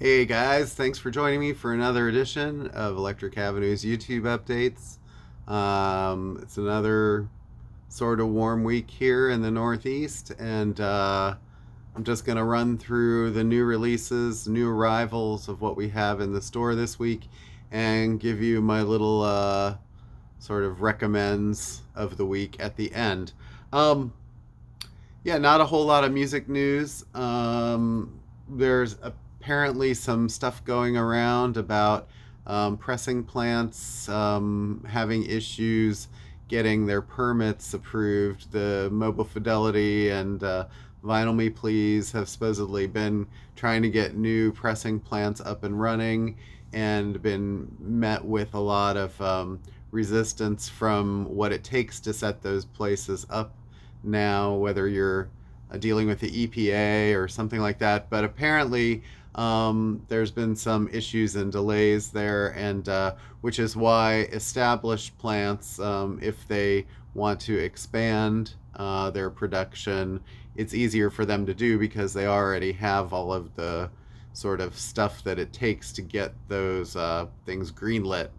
Hey guys, thanks for joining me for another edition of Electric Avenue's YouTube updates. It's another sort of warm week here in the Northeast, and I'm just going to run through the new releases, new arrivals of what we have in the store this week, and give you my little sort of recommends of the week at the end. Um, yeah, not a whole lot of music news. There's apparently some stuff going around about pressing plants having issues getting their permits approved. The Mobile Fidelity and Vinyl Me Please have supposedly been trying to get new pressing plants up and running and been met with a lot of resistance from what it takes to set those places up now, whether you're dealing with the EPA or something like that. But apparently, there's been some issues and delays there, and which is why established plants, if they want to expand their production, it's easier for them to do because they already have all of the sort of stuff that it takes to get those things greenlit.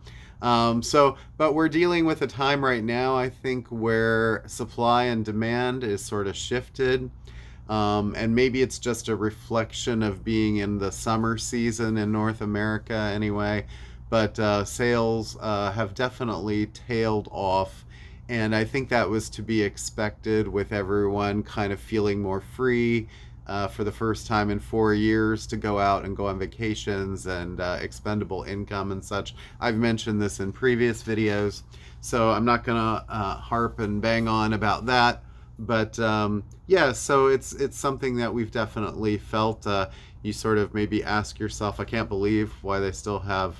But we're dealing with a time right now, I think, where supply and demand is sort of shifted. And maybe it's just a reflection of being in the summer season in North America anyway. But sales have definitely tailed off. And I think that was to be expected with everyone kind of feeling more free for the first time in 4 years to go out and go on vacations and expendable income and such. I've mentioned this in previous videos, so I'm not gonna harp and bang on about that. But yeah, so it's something that we've definitely felt. You sort of maybe ask yourself, I can't believe why they still have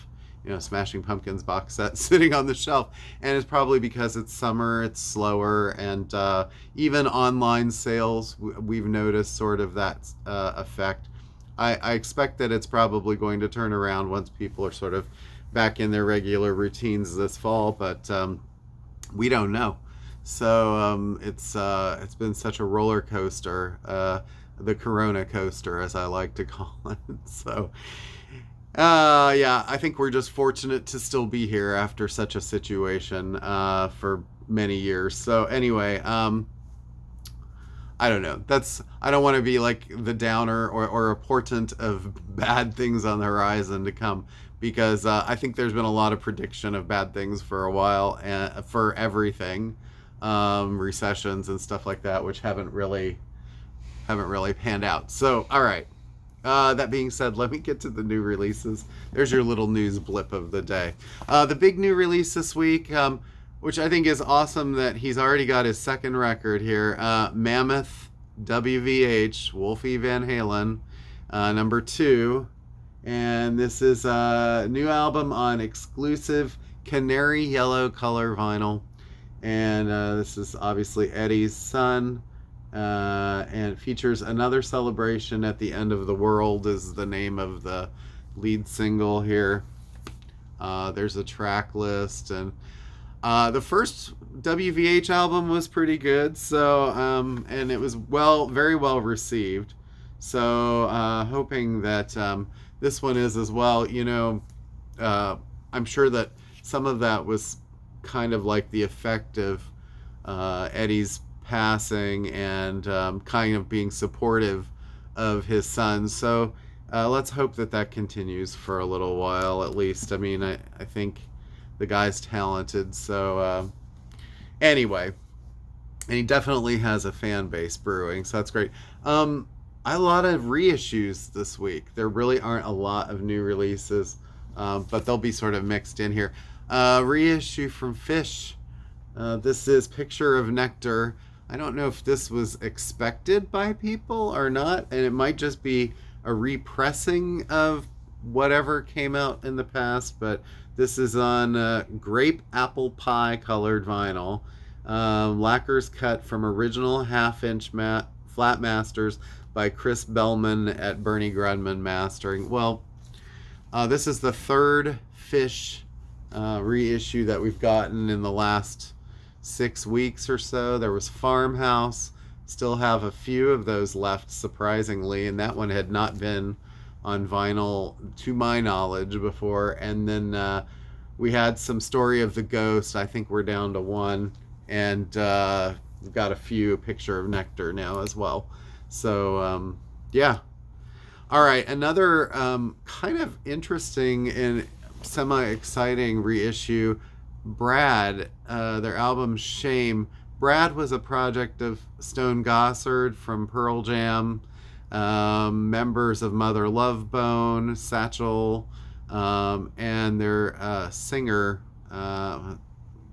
Smashing Pumpkins box set sitting on the shelf, and it's probably because it's summer, it's slower, and even online sales, we've noticed sort of that effect. I expect that it's probably going to turn around once people are sort of back in their regular routines this fall, but we don't know. So it's been such a roller coaster, the Corona coaster, as I like to call it. So yeah, I think we're just fortunate to still be here after such a situation for many years. So anyway, I don't know. I don't want to be like the downer or a portent of bad things on the horizon to come, because I think there's been a lot of prediction of bad things for a while for everything, recessions and stuff like that, which haven't really panned out. So all right. That being said, let me get to the new releases. There's your little news blip of the day. The big new release this week, which I think is awesome that he's already got his second record here, Mammoth WVH, Wolfie Van Halen, #2. And this is a new album on exclusive canary yellow color vinyl. And this is obviously Eddie's son. And features Another Celebration at the End of the World is the name of the lead single here. There's a track list, and the first WVH album was pretty good, so and it was very well received. So hoping that this one is as well. I'm sure that some of that was kind of like the effect of Eddie's passing and kind of being supportive of his son. So let's hope that continues for a little while at least. I mean, I think the guy's talented. So anyway, and he definitely has a fan base brewing, so that's great. A lot of reissues this week. There really aren't a lot of new releases, but they'll be sort of mixed in here. Reissue from Fish. This is Picture of Nectar. I don't know if this was expected by people or not, and it might just be a repressing of whatever came out in the past, but this is on grape apple pie colored vinyl. Lacquers cut from original half-inch flat masters by Chris Bellman at Bernie Grunman Mastering. Well, this is the third Fish reissue that we've gotten in the last 6 weeks or so. There was Farmhouse, still have a few of those left, surprisingly, and that one had not been on vinyl, to my knowledge, before. And then we had some Story of the Ghost. I think we're down to one, and we've got a few Picture of Nectar now as well. So yeah. All right, another kind of interesting and semi-exciting reissue. Brad, their album Shame. Brad was a project of Stone Gossard from Pearl Jam, members of Mother Love Bone, Satchel, and their singer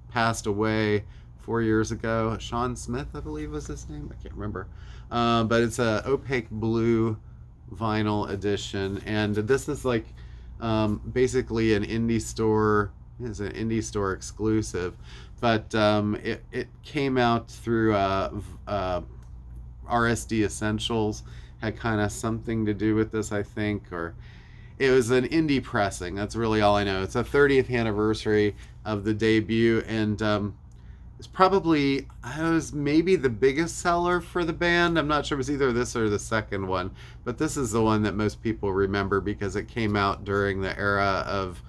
passed away 4 years ago. Sean Smith, I believe, was his name. I can't remember. But it's a opaque blue vinyl edition, and this is like basically an indie store. It's an indie store exclusive, but it came out through RSD Essentials. Had kind of something to do with this, I think, or it was an indie pressing. That's really all I know. It's a 30th anniversary of the debut, and it's probably, it was maybe the biggest seller for the band. I'm not sure, it was either this or the second one, but this is the one that most people remember because it came out during the era of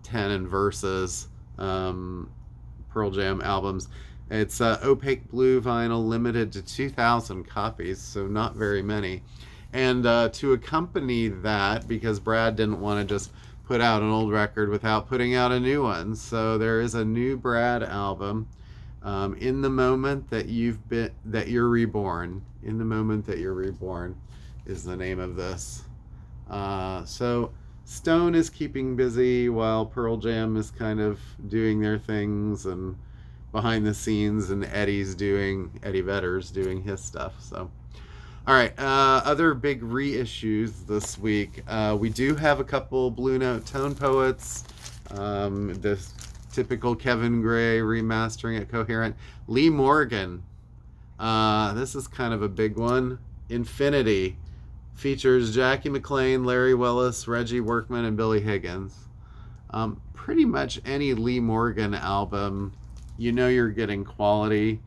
10 and Versus Pearl Jam albums. It's opaque blue vinyl, limited to 2,000 copies, so not very many. And to accompany that, because Brad didn't want to just put out an old record without putting out a new one, so there is a new Brad album, In the Moment That You're Reborn. In the Moment That You're Reborn is the name of this. So Stone is keeping busy while Pearl Jam is kind of doing their things and behind the scenes, and Eddie Vedder's doing his stuff. So, all right, other big reissues this week. We do have a couple Blue Note Tone Poets. This typical Kevin Gray remastering at Coherent. Lee Morgan. This is kind of a big one. Infinity features Jackie McLean, Larry Willis, Reggie Workman, and Billy Higgins. Pretty much any Lee Morgan album, you know you're getting quality.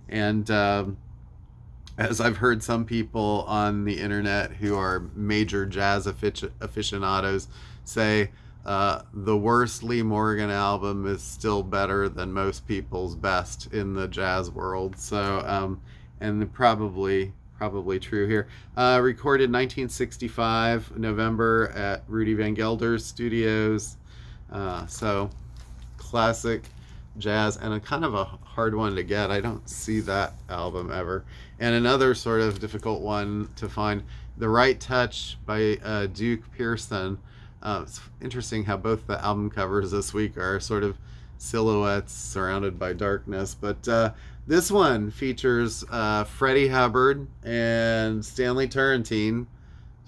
And as I've heard some people on the internet who are major jazz aficionados say, the worst Lee Morgan album is still better than most people's best in the jazz world. So, and probably true here. Recorded 1965, November, at Rudy Van Gelder's studios. So, classic jazz, and a kind of a hard one to get. I don't see that album ever. And another sort of difficult one to find, The Right Touch by Duke Pearson. It's interesting how both the album covers this week are sort of silhouettes surrounded by darkness, but this one features Freddie Hubbard and Stanley Turrentine,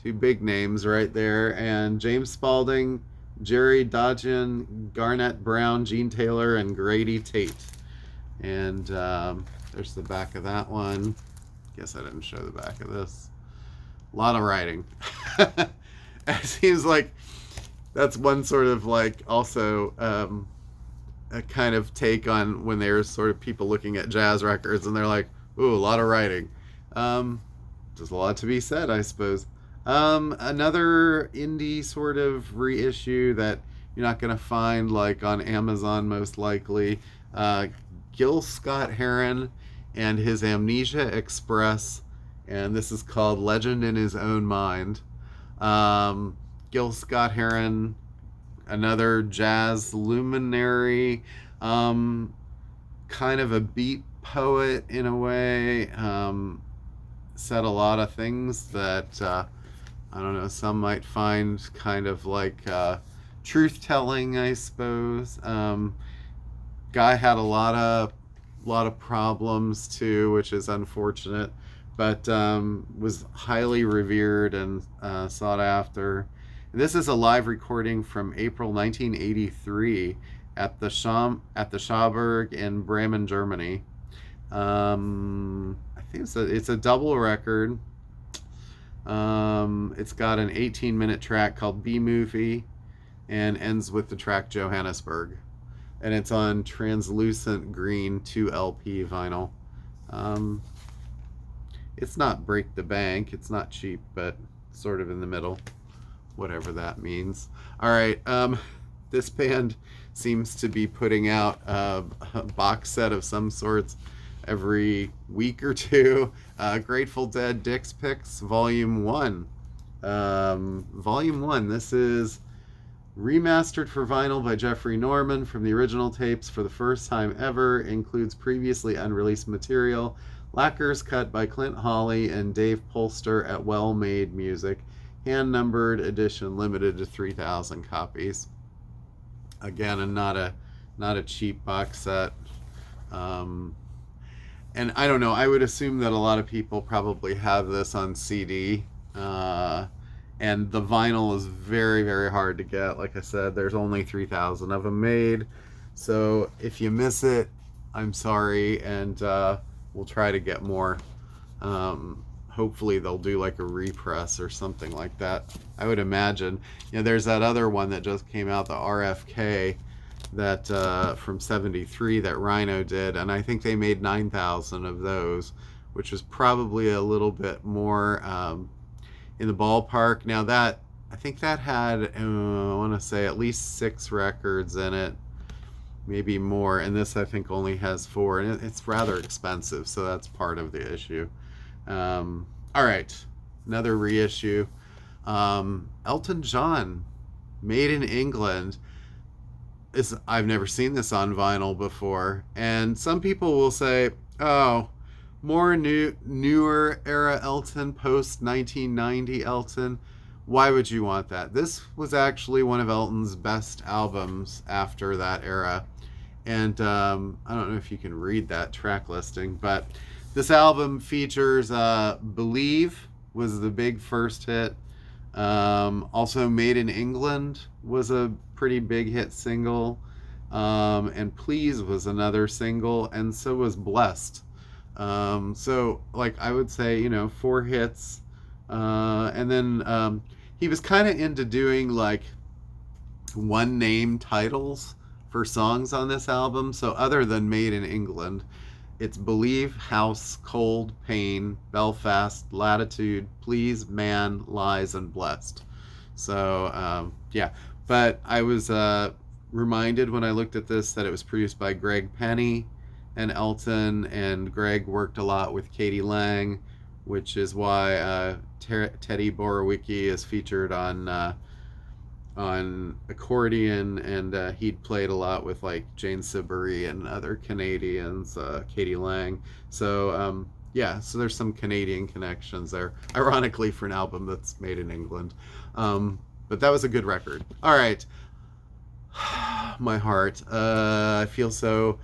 two big names right there, and James Spaulding, Jerry Dodgen, Garnett Brown, Gene Taylor, and Grady Tate. And there's the back of that one. Guess I didn't show the back of this. A lot of writing. It seems like that's one sort of like also a kind of take on when there's sort of people looking at jazz records and they're like, ooh, a lot of writing. There's a lot to be said, I suppose. Another indie sort of reissue that you're not going to find like on Amazon most likely. Gil Scott-Heron and his Amnesia Express, and this is called Legend in His Own Mind. Gil Scott-Heron, another jazz luminary, kind of a beat poet in a way, said a lot of things that I don't know, some might find kind of like truth-telling, I suppose. Guy had a lot of problems too, which is unfortunate, but was highly revered and sought after. This is a live recording from April 1983 at the Schauberg in Bremen, Germany. I think it's a double record. It's got an 18-minute track called B-Movie and ends with the track Johannesburg. And it's on translucent green 2LP vinyl. It's not break the bank. It's not cheap, but sort of in the middle. whatever that means. All right, this band seems to be putting out a box set of some sorts every week or two. Grateful Dead Dick's Picks Volume 1. Volume 1, this is remastered for vinyl by Jeffrey Norman from the original tapes for the first time ever. Includes previously unreleased material. Lacquers cut by Clint Hawley and Dave Polster at Well Made Music. Hand numbered edition, limited to 3,000 copies. Again, and not a cheap box set. And I don't know, I would assume that a lot of people probably have this on CD. And the vinyl is very, very hard to get. Like I said, there's only 3,000 of them made. So if you miss it, I'm sorry, and we'll try to get more. Hopefully they'll do like a repress or something like that. I would imagine. There's that other one that just came out, the RFK, that from '73 that Rhino did, and I think they made 9,000 of those, which is probably a little bit more in the ballpark. Now that, I think that had, I want to say at least 6 records in it, maybe more, and this I think only has 4, and it's rather expensive, so that's part of the issue. All right, another reissue. Elton John, Made in England. I've never seen this on vinyl before, and some people will say, oh, more newer era Elton, post 1990 Elton. Why would you want that? This was actually one of Elton's best albums after that era, and I don't know if you can read that track listing, but this album features Believe was the big first hit. Also Made in England was a pretty big hit single, and Please was another single, and so was Blessed. So like I would say, 4 hits, and then he was kind of into doing like one name titles for songs on this album. So other than Made in England, it's Believe, House, Cold, Pain, Belfast, Latitude, Please, Man, Lies, and Blessed. So yeah, but I was reminded when I looked at this that it was produced by Greg Penny and Elton, and Greg worked a lot with Katie Lang, which is why Teddy Borowicki is featured on accordion, and he'd played a lot with like Jane Siberry and other Canadians, Katie Lang. So yeah, so there's some Canadian connections there, ironically, for an album that's made in England. But that was a good record. All right. My heart. I feel so,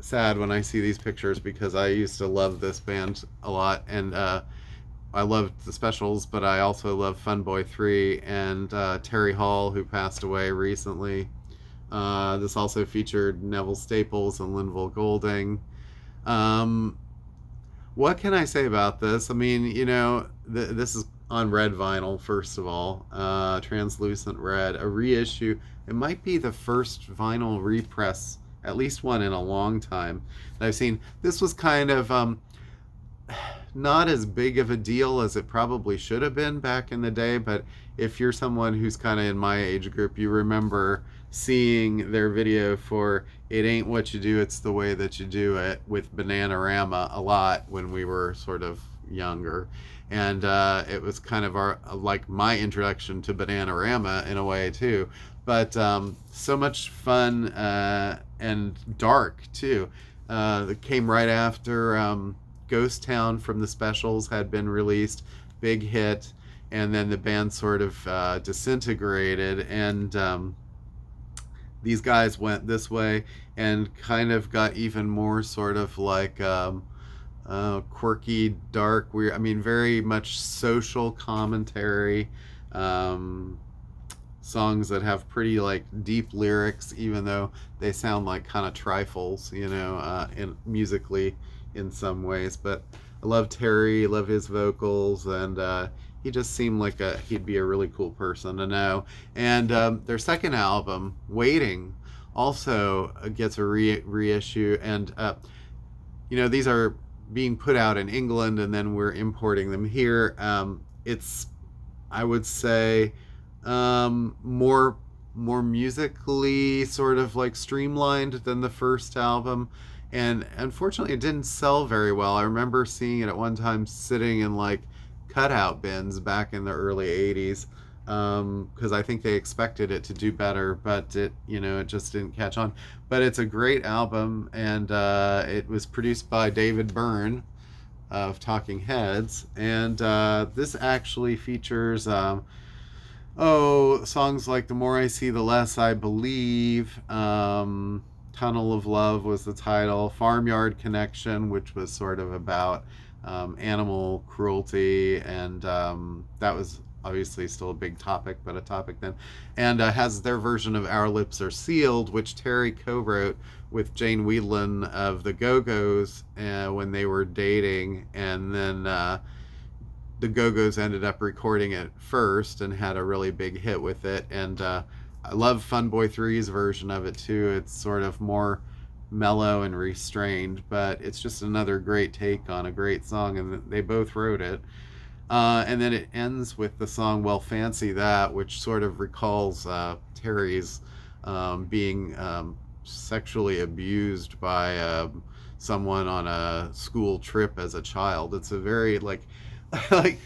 sad when I see these pictures, because I used to love this band a lot, and I loved the Specials, but I also love Funboy 3 and Terry Hall, who passed away recently. This also featured Neville Staples and Linval Golding. What can I say about this? I mean, this is on red vinyl, first of all. Translucent red, a reissue. It might be the first vinyl repress, at least one in a long time, that I've seen. This was kind of not as big of a deal as it probably should have been back in the day, but if you're someone who's kind of in my age group, you remember seeing their video for It Ain't What You Do, It's the Way That You Do It with Bananarama a lot when we were sort of younger. And it was kind of like my introduction to Bananarama in a way too. But so much fun and dark too. It came right after Ghost Town from the Specials had been released, big hit, and then the band sort of disintegrated, and these guys went this way and kind of got even more sort of like quirky, dark, weird, very much social commentary, songs that have pretty like deep lyrics, even though they sound like kind of trifles, musically in some ways. But I love Terry, love his vocals, and he just seemed like he'd be a really cool person to know. And their second album, Waiting, also gets a reissue, and these are being put out in England, and then we're importing them here. It's I would say more musically sort of like streamlined than the first album, and unfortunately it didn't sell very well. I remember seeing it at one time sitting in like cutout bins back in the early 80s, because I think they expected it to do better, but it just didn't catch on. But it's a great album, and it was produced by David Byrne of Talking Heads, and this actually features songs like "The More I See, the Less I Believe." "Tunnel of Love" was the title. "Farmyard Connection," which was sort of about animal cruelty, and that was obviously still a big topic, but a topic then. And has their version of "Our Lips Are Sealed," which Terry co-wrote with Jane Wiedlin of the Go-Go's when they were dating, and then the Go-Go's ended up recording it first and had a really big hit with it. And I love Fun Boy 3's version of it too. It's sort of more mellow and restrained, but it's just another great take on a great song, and they both wrote it. And then it ends with the song "Well Fancy That," which sort of recalls Terry's being sexually abused by someone on a school trip as a child. It's a very like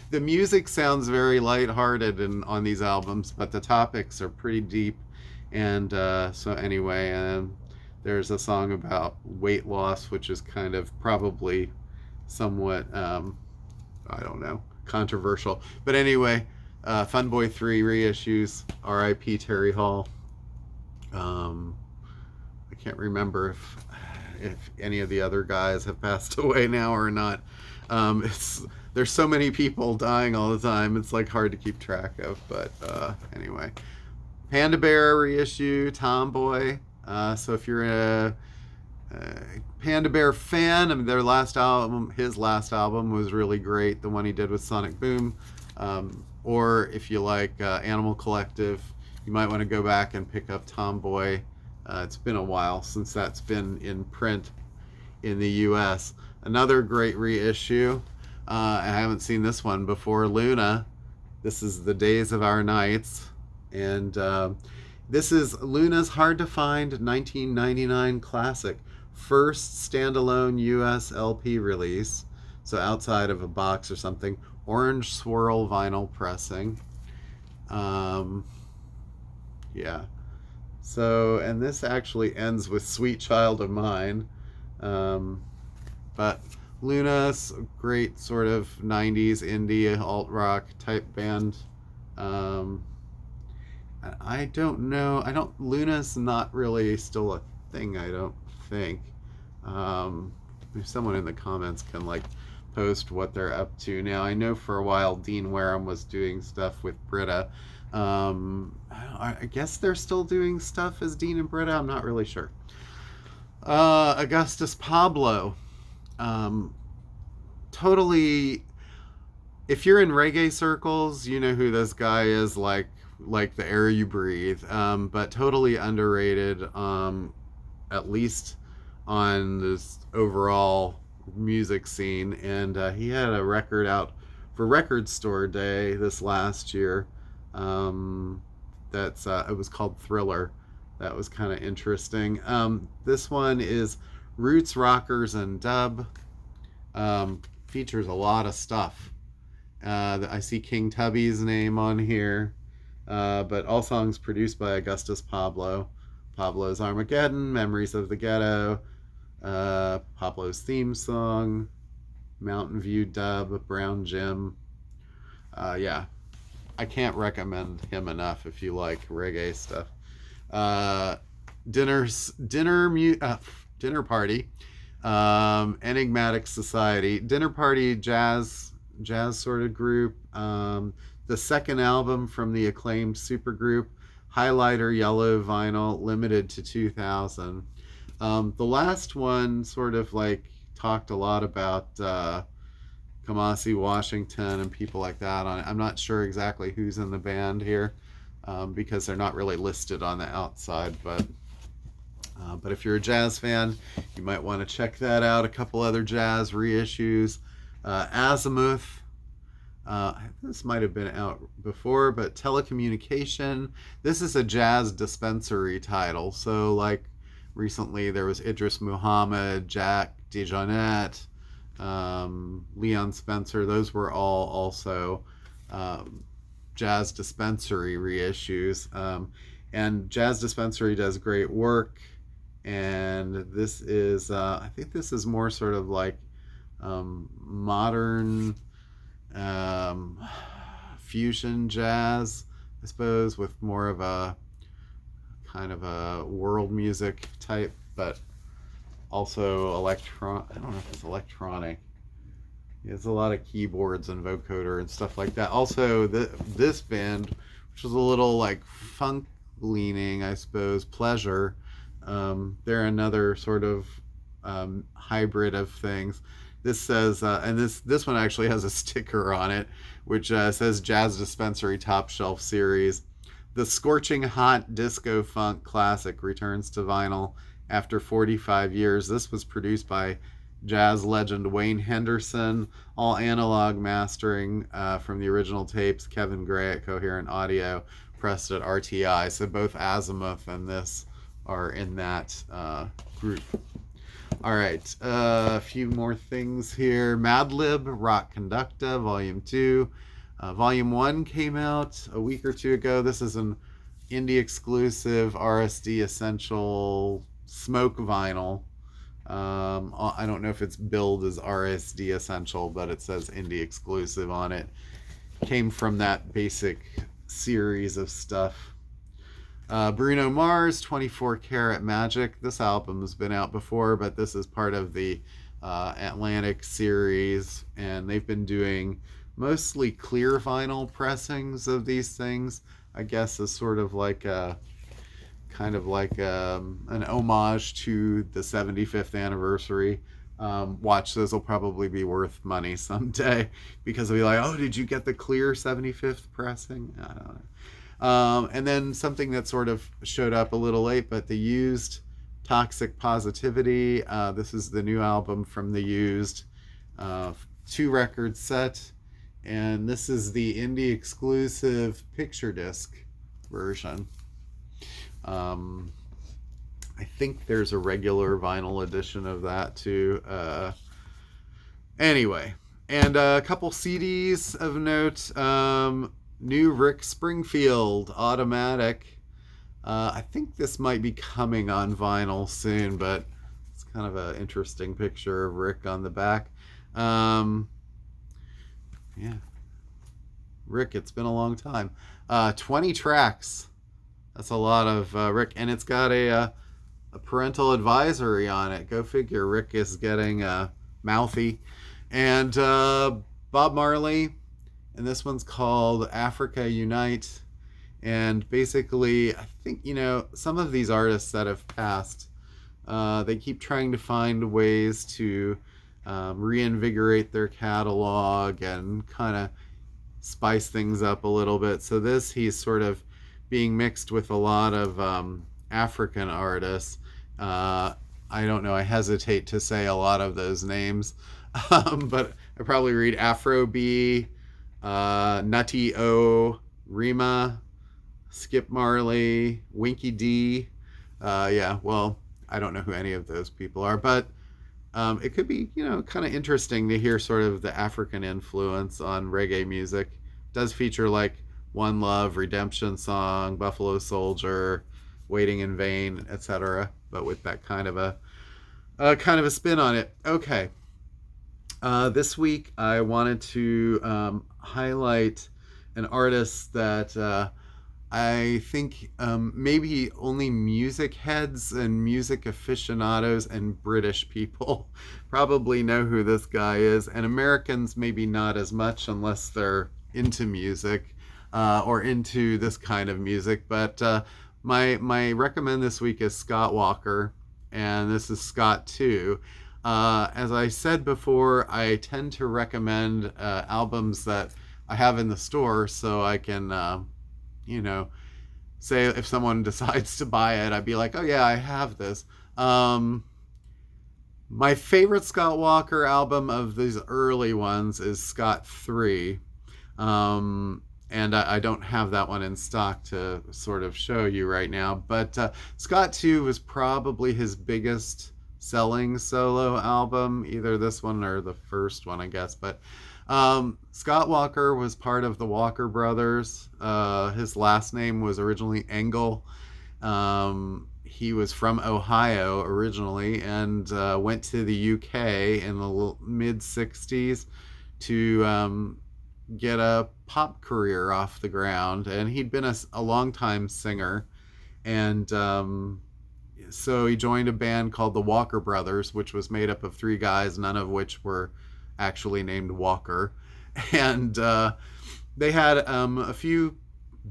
the music sounds very lighthearted on these albums, but the topics are pretty deep. And so anyway, there's a song about weight loss, which is kind of probably somewhat I don't know, controversial. But anyway, Fun Boy 3 reissues, R.I.P. Terry Hall. I can't remember if any of the other guys have passed away now or not. There's so many people dying all the time. It's like hard to keep track of. But anyway, Panda Bear reissue, Tomboy. So if you're a Panda Bear fan, I mean, his last album was really great. The one he did with Sonic Boom. Or if you like Animal Collective, you might want to go back and pick up Tomboy. It's been a while since that's been in print in the U.S. Another great reissue. I haven't seen this one before. Luna. This is "The Days of Our Nights," and this is Luna's hard to find 1999 classic, first standalone U.S. LP release. So outside of a box or something, orange swirl vinyl pressing. Yeah. So, and this actually ends with "Sweet Child of Mine." But Luna's a great sort of 90s indie alt rock type band. I don't know. Luna's not really still a thing, I don't think. If someone in the comments can post what they're up to now. I know for a while Dean Wareham was doing stuff with Britta. I guess they're still doing stuff as Dean and Britta. I'm not really sure. Augustus Pablo. Totally, if you're in reggae circles, you know who this guy is, like the air you breathe. But totally underrated, at least on this overall music scene. And he had a record out for Record Store Day this last year. It was called Thriller. That was kind of interesting. This one is Roots, Rockers, and Dub. Features a lot of stuff. I see King Tubby's name on here, but all songs produced by Augustus Pablo. Pablo's Armageddon, Memories of the Ghetto, Pablo's theme song, Mountain View Dub, Brown Jim. Yeah, I can't recommend him enough if you like reggae stuff. Dinner Party, Enigmatic Society, Dinner Party jazz sort of group. The second album from the acclaimed supergroup, highlighter yellow vinyl, limited to 2000. The last one sort of talked a lot about Kamasi Washington and people like that on it. I'm not sure exactly who's in the band here, because they're not really listed on the outside, but if you're a jazz fan, you might want to check that out. A couple other jazz reissues. Azimuth, This might have been out before, but Telecommunication. This is a jazz dispensary title. So, like, recently there was Idris Muhammad, Jack DeJohnette, Leon Spencer. Those were all also um, Jazz Dispensary reissues. And Jazz Dispensary does great work. And this is, I think this is more sort of like modern um, fusion jazz, I suppose, with more of a kind of a world music type, but also I don't know if it's electronic. It's a lot of keyboards and vocoder and stuff like that. Also, this band, which is a little like funk leaning, I suppose, Pleasure. They're another sort of hybrid of things. This says, and this one actually has a sticker on it, which says Jazz Dispensary Top Shelf Series. The scorching hot disco funk classic returns to vinyl after 45 years. This was produced by jazz legend Wayne Henderson, all analog mastering from the original tapes. Kevin Gray at Coherent Audio, pressed at RTI. So both Azimuth and this are in that group. All right, a few more things here. Madlib, Rock Conducta, Volume 2. Volume 1 came out a week or two ago. This is an indie exclusive RSD Essential Smoke vinyl. I don't know if it's billed as RSD Essential, but it says indie exclusive on it. Came from that basic series of stuff. Bruno Mars, 24 Karat Magic. This album has been out before, but this is part of the Atlantic series, and they've been doing mostly clear vinyl pressings of these things, I guess, as sort of like a kind of like an homage to the 75th anniversary. Watch, those will probably be worth money someday, because they'll be like, oh, did you get the clear 75th pressing? I don't know. And then something that sort of showed up a little late, but the Used, Toxic Positivity. This is the new album from the Used, 2-record set, and this is the indie exclusive picture disc version. I think there's a regular vinyl edition of that too. Anyway, and a couple CDs of note. New Rick Springfield Automatic. I think this might be coming on vinyl soon, but it's kind of an interesting picture of Rick on the back. Yeah, Rick, it's been a long time. 20 tracks. That's a lot of Rick, and it's got a parental advisory on it. Go figure. Rick is getting mouthy. And Bob Marley, and this one's called Africa Unite. And basically, I think, some of these artists that have passed, they keep trying to find ways to reinvigorate their catalog and kind of spice things up a little bit. So he's sort of being mixed with a lot of African artists. I don't know, I hesitate to say a lot of those names, but I probably read Afro-B, Nutty O, Rima, Skip Marley, Winky D. Yeah, well, I don't know who any of those people are, but it could be, kind of interesting to hear sort of the African influence on reggae music. It does feature like One Love, Redemption Song, Buffalo Soldier, Waiting in Vain, etc., but with that kind of a spin on it. Okay. This week I wanted to highlight an artist that I think maybe only music heads and music aficionados and British people probably know who this guy is, and Americans maybe not as much unless they're into music or into this kind of music. But my recommend this week is Scott Walker, and this is Scott 2. As I said before, I tend to recommend albums that I have in the store, so I can, say if someone decides to buy it, I'd be like, oh yeah, I have this. My favorite Scott Walker album of these early ones is Scott 3. And I don't have that one in stock to sort of show you right now. But Scott 2 was probably his biggest selling solo album, either this one or the first one, I guess. But Scott Walker was part of the Walker Brothers. His last name was originally Engel. He was from Ohio originally and went to the UK in the mid 60s to get a pop career off the ground. And he'd been a long time singer. And so he joined a band called the Walker Brothers, which was made up of three guys, none of which were actually named Walker. And they had a few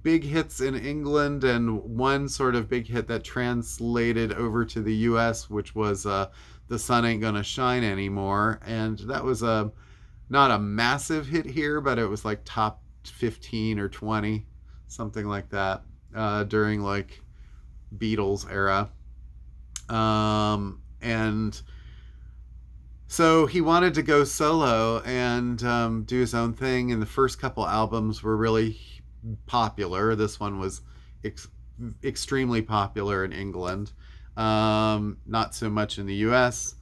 big hits in England and one sort of big hit that translated over to the US, which was The Sun Ain't Gonna Shine Anymore. And that was not a massive hit here, but it was like top 15 or 20, something like that, during like Beatles era. And so he wanted to go solo and do his own thing, and the first couple albums were really popular. This one was extremely popular in England, not so much in the US.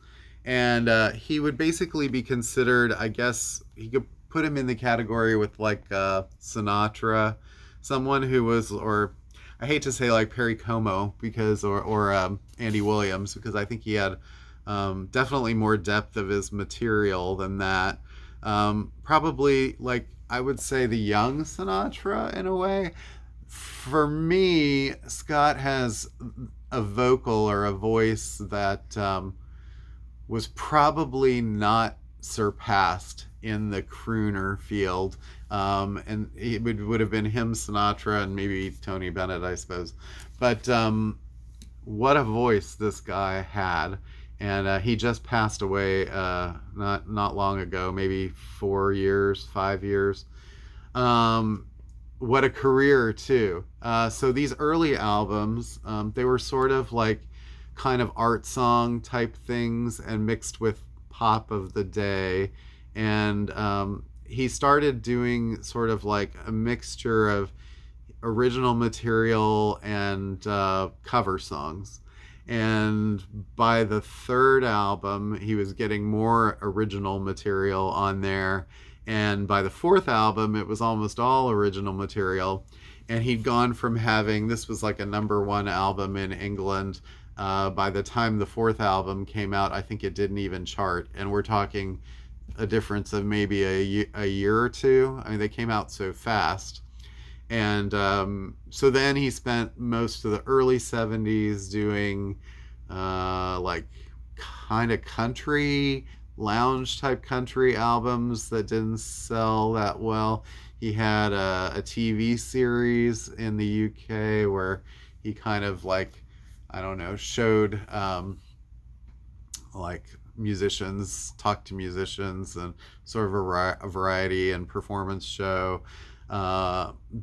And he would basically be considered, I guess, he could put him in the category with like Sinatra, someone who was, or I hate to say like Perry Como, because or Andy Williams, because I think he had definitely more depth of his material than that. Probably like I would say the young Sinatra in a way. For me, Scott has a vocal or a voice that was probably not surpassed in the crooner field. And it would have been him, Sinatra, and maybe Tony Bennett, I suppose. But what a voice this guy had. And he just passed away not long ago, maybe 4 years, 5 years. What a career, too. So these early albums, they were sort of like kind of art song type things and mixed with pop of the day. And he started doing sort of like a mixture of original material and cover songs. And by the third album, he was getting more original material on there. And by the fourth album, it was almost all original material. And he'd gone from having, this was like a #1 album in England. By the time the fourth album came out, I think it didn't even chart. And we're talking a difference of maybe a year or two. I mean, they came out so fast. And so then he spent most of the early 70s doing like kind of country, lounge type country albums that didn't sell that well. He had a TV series in the UK where he kind of like, I don't know, showed like musicians, talked to musicians, and sort of a variety and performance show.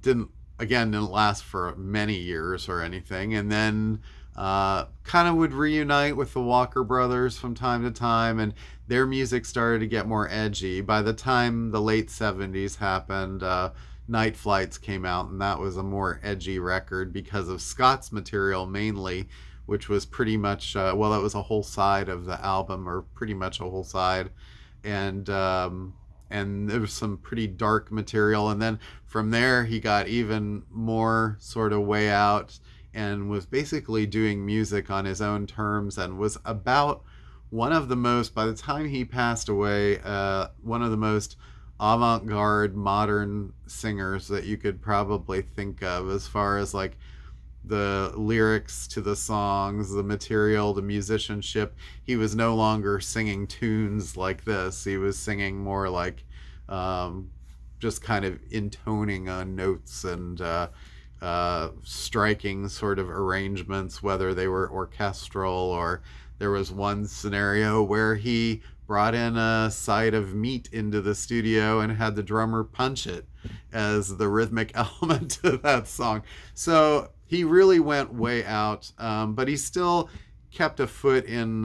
Didn't last for many years or anything. And then kind of would reunite with the Walker Brothers from time to time, and their music started to get more edgy. By the time the late 70s happened, Night Flights came out, and that was a more edgy record because of Scott's material mainly, which was pretty much, well, that was a whole side of the album, or pretty much a whole side. And there was some pretty dark material. And then from there, he got even more sort of way out and was basically doing music on his own terms, and was about one of the most, by the time he passed away, one of the most avant-garde modern singers that you could probably think of, as far as like the lyrics to the songs, the material, the musicianship. He was no longer singing tunes like this. He was singing more like just kind of intoning on notes and striking sort of arrangements, whether they were orchestral, or there was one scenario where he brought in a side of meat into the studio and had the drummer punch it as the rhythmic element to that song. So he really went way out, but he still kept a foot in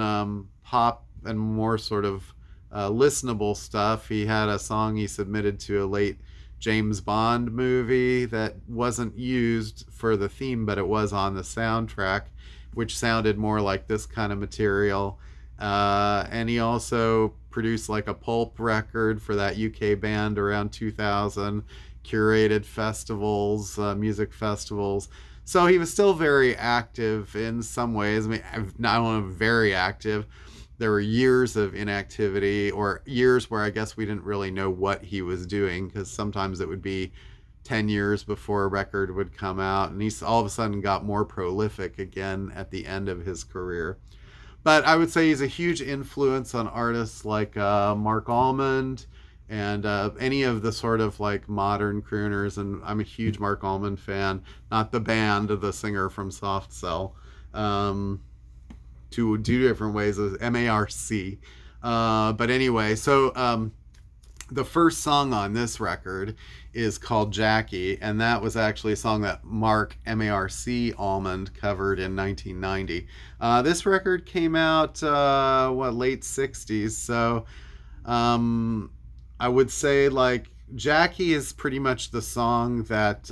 pop and more sort of listenable stuff. He had a song he submitted to a late James Bond movie that wasn't used for the theme, but it was on the soundtrack, which sounded more like this kind of material. And he also produced like a pulp record for that UK band around 2000, curated festivals, music festivals. So he was still very active in some ways. I mean, not only very active, there were years of inactivity, or years where I guess we didn't really know what he was doing, because sometimes it would be 10 years before a record would come out, and he's all of a sudden got more prolific again at the end of his career. But I would say he's a huge influence on artists like Mark Almond and any of the sort of like modern crooners. And I'm a huge Mark Almond fan, not the band, the singer from Soft Cell. Two different ways of MARC. But anyway, so the first song on this record is called Jackie, and that was actually a song that Mark MARC Almond covered in 1990. This record came out late 60s, so I would say like Jackie is pretty much the song that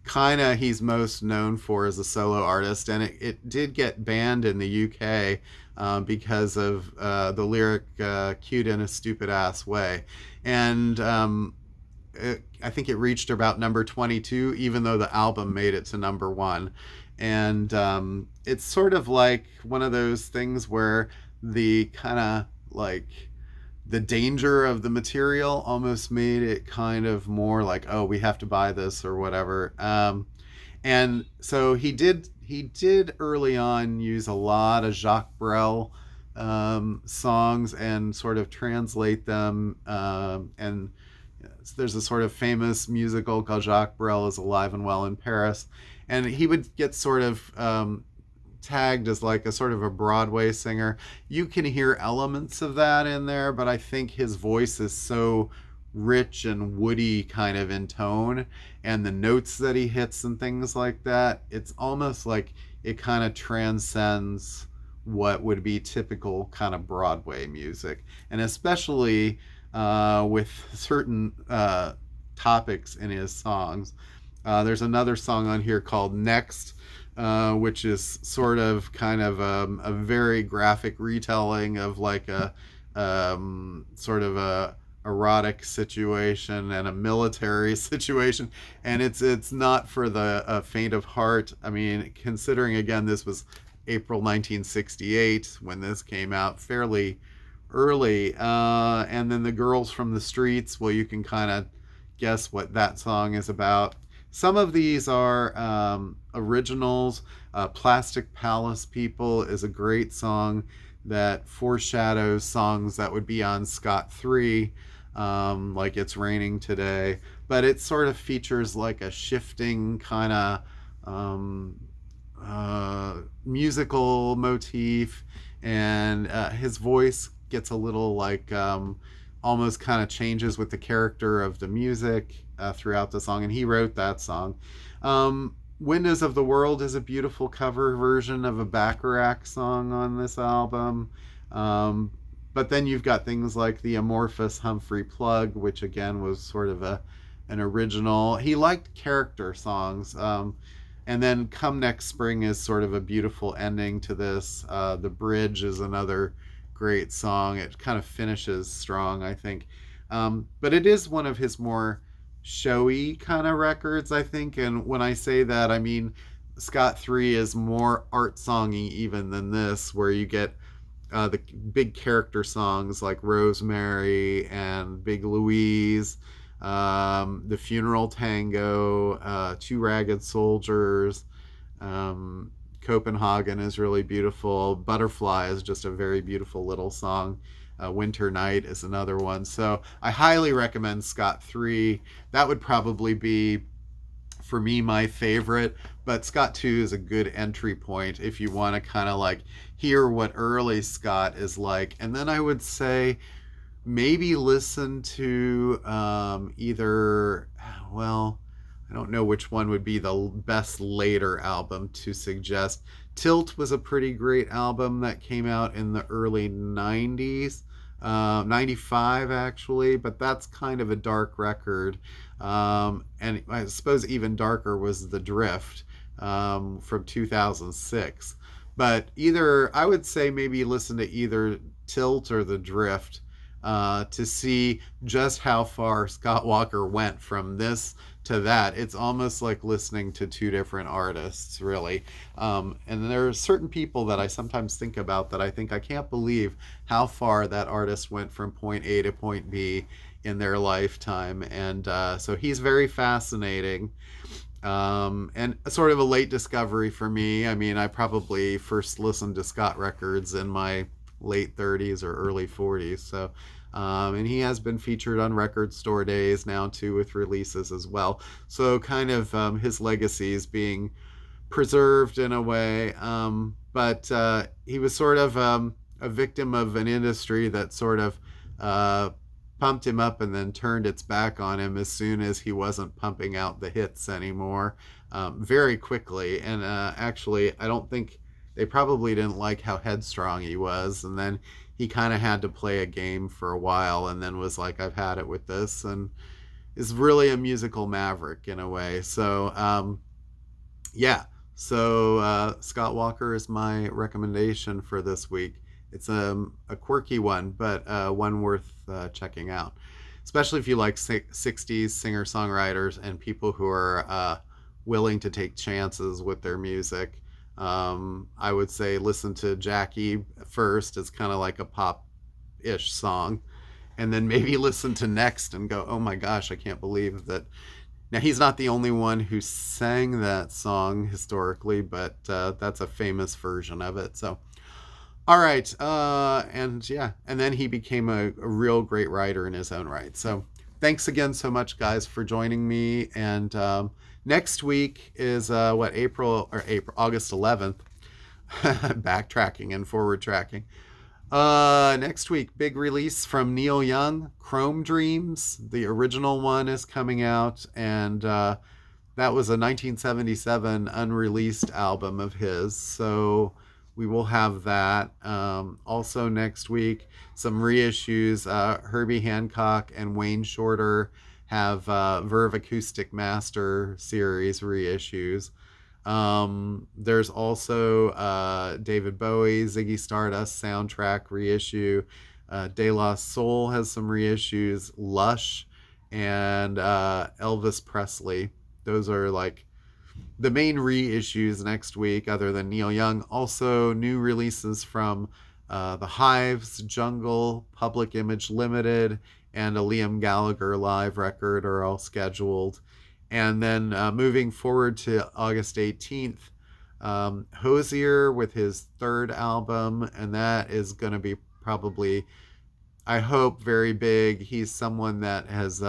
kind of he's most known for as a solo artist, and it did get banned in the UK because of the lyric "cute in a stupid ass way," and I think it reached about number 22, even though the album made it to number 1. And it's sort of like one of those things where the kind of like the danger of the material almost made it kind of more like, oh, we have to buy this or whatever. And so he did early on use a lot of Jacques Brel songs and sort of translate them. And there's a sort of famous musical called Jacques Brel is Alive and Well in Paris. And he would get sort of tagged as like a sort of a Broadway singer. You can hear elements of that in there, but I think his voice is so rich and woody kind of in tone, and the notes that he hits and things like that, it's almost like it kind of transcends what would be typical kind of Broadway music, and especially with certain topics in his songs. There's another song on here called Next, which is sort of kind of a very graphic retelling of like a sort of a erotic situation and a military situation, and it's not for the faint of heart. I mean, considering again this was April 1968 when this came out, fairly early, and then The Girls from the Streets, well, you can kind of guess what that song is about. Some of these are originals. Plastic Palace People is a great song that foreshadows songs that would be on Scott 3, like It's Raining Today. But it sort of features like a shifting kind of musical motif, and his voice gets a little like almost kind of changes with the character of the music throughout the song, and he wrote that song. Windows of the World is a beautiful cover version of a Bacharach song on this album. But then you've got things like the amorphous Humphrey Plug, which again was sort of an original. He liked character songs. And then Come Next Spring is sort of a beautiful ending to this. The Bridge is another great song. It kind of finishes strong, I think. But it is one of his more showy kind of records, I think. And when I say that, I mean Scott 3 is more art songy even than this, where you get the big character songs like Rosemary and Big Louise, The Funeral Tango, Two Ragged Soldiers, Copenhagen is really beautiful. Butterfly is just a very beautiful little song. Winter Night is another one. So I highly recommend Scott 3. That would probably be, for me, my favorite. But Scott 2 is a good entry point if you want to kind of like hear what early Scott is like. And then I would say maybe listen to either, well, I don't know which one would be the best later album to suggest. Tilt was a pretty great album that came out in the early 90s. 95 actually, but that's kind of a dark record. And I suppose even darker was The Drift from 2006. But either, I would say maybe listen to either Tilt or The Drift to see just how far Scott Walker went from this to that. It's almost like listening to two different artists, really. And there are certain people that I sometimes think about that I think I can't believe how far that artist went from point A to point B in their lifetime. And so he's very fascinating. And sort of a late discovery for me. I mean, I probably first listened to Scott records in my late 30s or early 40s. So, and he has been featured on Record Store Days now too with releases as well. So, kind of his legacy is being preserved in a way. But he was sort of a victim of an industry that sort of pumped him up and then turned its back on him as soon as he wasn't pumping out the hits anymore, very quickly. And actually, I don't think they probably didn't like how headstrong he was. And then he kind of had to play a game for a while and then was like, I've had it with this. And is really a musical maverick in a way. So, yeah. So Scott Walker is my recommendation for this week. It's a quirky one, but one worth checking out, especially if you like 60s singer-songwriters and people who are willing to take chances with their music. I would say listen to Jackie first. It's kind of like a pop-ish song. And then maybe listen to Next and go, oh my gosh, I can't believe that. Now, he's not the only one who sang that song historically, but that's a famous version of it. So, all right. And yeah, and then he became a real great writer in his own right. So thanks again so much, guys, for joining me. And next week is August 11th. Backtracking and forward tracking. Next week, big release from Neil Young, Chrome Dreams. The original one is coming out, and that was a 1977 unreleased album of his. So we will have that. Also next week, some reissues. Herbie Hancock and Wayne Shorter have Verve Acoustic Master series reissues. There's also David Bowie, Ziggy Stardust soundtrack reissue. De La Soul has some reissues. Lush and Elvis Presley. Those are like the main reissues next week, other than Neil Young. Also, new releases from The Hives, Jungle, Public Image Limited, and a Liam Gallagher live record are all scheduled. And then moving forward to August 18th, Hozier with his third album, and that is going to be probably, I hope, very big. He's someone that has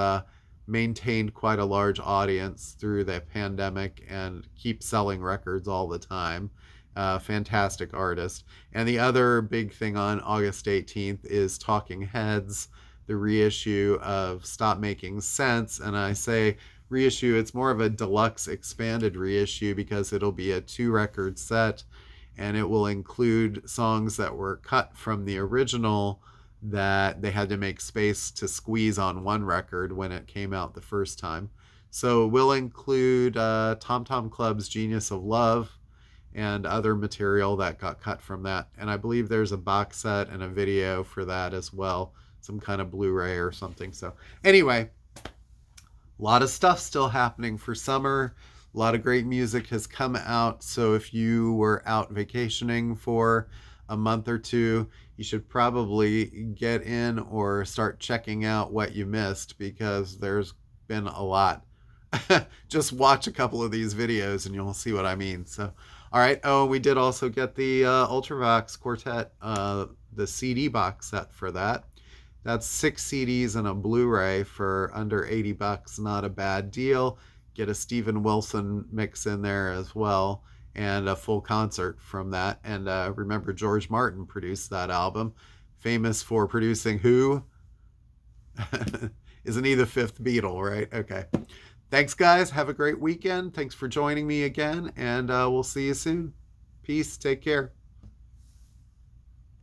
maintained quite a large audience through the pandemic and keeps selling records all the time. Fantastic artist. And the other big thing on August 18th is Talking Heads, the reissue of Stop Making Sense. And I say reissue, it's more of a deluxe expanded reissue because it'll be a 2-record set and it will include songs that were cut from the original that they had to make space to squeeze on one record when it came out the first time. So we'll include Tom Tom Club's Genius of Love and other material that got cut from that. And I believe there's a box set and a video for that as well, some kind of Blu-ray or something. So anyway, a lot of stuff still happening for summer. A lot of great music has come out. So if you were out vacationing for a month or two, you should probably get in or start checking out what you missed, because there's been a lot. Just watch a couple of these videos and you'll see what I mean. So, all right. Oh, we did also get the Ultravox Quartet, the CD box set for that. That's 6 CDs and a Blu-ray for under $80. Not a bad deal. Get a Steven Wilson mix in there as well, and a full concert from that. And remember, George Martin produced that album, famous for producing who? Isn't he the 5th Beatle, right? Okay. Thanks, guys. Have a great weekend. Thanks for joining me again, and we'll see you soon. Peace. Take care.